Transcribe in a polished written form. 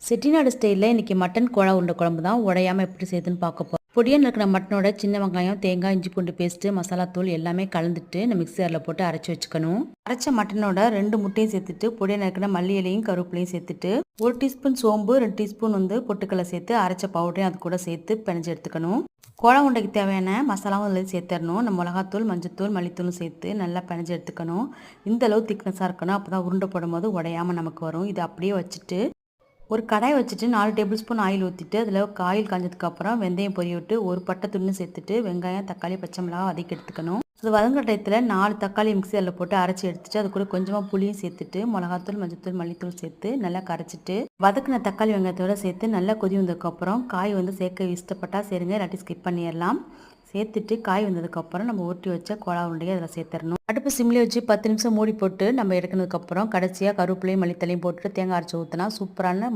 செட்டிநாடு ஸ்டைலில் இன்றைக்கி mutton Cola உருண்டை குழம்பு தான் உடையாமல் எப்படி செய்யுதுன்னு பார்க்க போகிறோம். பொடியாக இருக்கிற மட்டனோட சின்ன வெங்காயம், தேங்காய், இஞ்சி பூண்டு பேஸ்ட்டு, மசாலா தூள் எல்லாமே கலந்துட்டு நம்ம மிக்சரில் போட்டு அரைச்சி வச்சுக்கணும். அரைச்ச மட்டனோட 2 முட்டையும் சேர்த்துட்டு பொடியாக இருக்கிற மல்லி இலையும் கருவேப்பிலையும் சேர்த்துட்டு 1 டீஸ்பூன் சோம்பு, 2 டீஸ்பூன் பொட்டுக்கடலை சேர்த்து அரைச்ச பவுடரையும் அது கூட சேர்த்து பிணைஞ்சு எடுத்துக்கணும். கோலா உருண்டைக்கு தேவையான மசாலாவும் அதில் சேர்த்துடணும். நம்ம மிளகாத்தூள், மஞ்சத்தூள், மல்லித்தூளும் சேர்த்து நல்லா பிணைஞ்சு எடுத்துக்கணும். இந்த அளவு திக்னஸாக இருக்கணும். அப்போ தான் உருண்டை போடும்போது உடையாமல் நமக்கு வரும். இதை அப்படியே வச்சுட்டு ஒரு கடாய் வச்சுட்டு 4 டேபிள் ஸ்பூன் ஆயில் ஊற்றிட்டு அதில் ஆயில் காஞ்சதுக்கப்புறம் வெந்தயம் பொரிய விட்டு ஒரு பட்டை துண்டு சேர்த்துட்டு வெங்காயம், தக்காளி, பச்சை மிளகாய் வதக்கி எடுத்துக்கணும். அது வதங்குற டயத்தில் 4 தக்காளி மிக்ஸியில் போட்டு அரைச்சி எடுத்துட்டு அது கூட கொஞ்சமாக புளியும் சேர்த்துட்டு மிளகாத்தூள், மஞ்சத்தூள், மல்லித்தூள் சேர்த்து நல்லா கரைச்சிட்டு வதக்கின தக்காளி வெங்காயத்தோடு சேர்த்து நல்லா கொதி வந்ததுக்கப்புறம் காய் சேர்க்க இஷ்டப்பட்டால் சேருங்க, இல்லாட்டி ஸ்கிப் பண்ணிடலாம். சேர்த்துட்டு காய் வந்ததுக்கப்புறம் நம்ம ஊற்றி வச்ச கோலா உருண்டையை அதில் சேர்த்துடணும். அடுப்பு சிம்லேயே வச்சு 10 நிமிஷம் மூடி போட்டு நம்ம எடுக்கிறதுக்கப்புறம் கடைசியாக கருவேப்பிலையும் மல்லித்தலையும் போட்டு தேங்காய் அரைச்சி ஊற்றினா சூப்பரான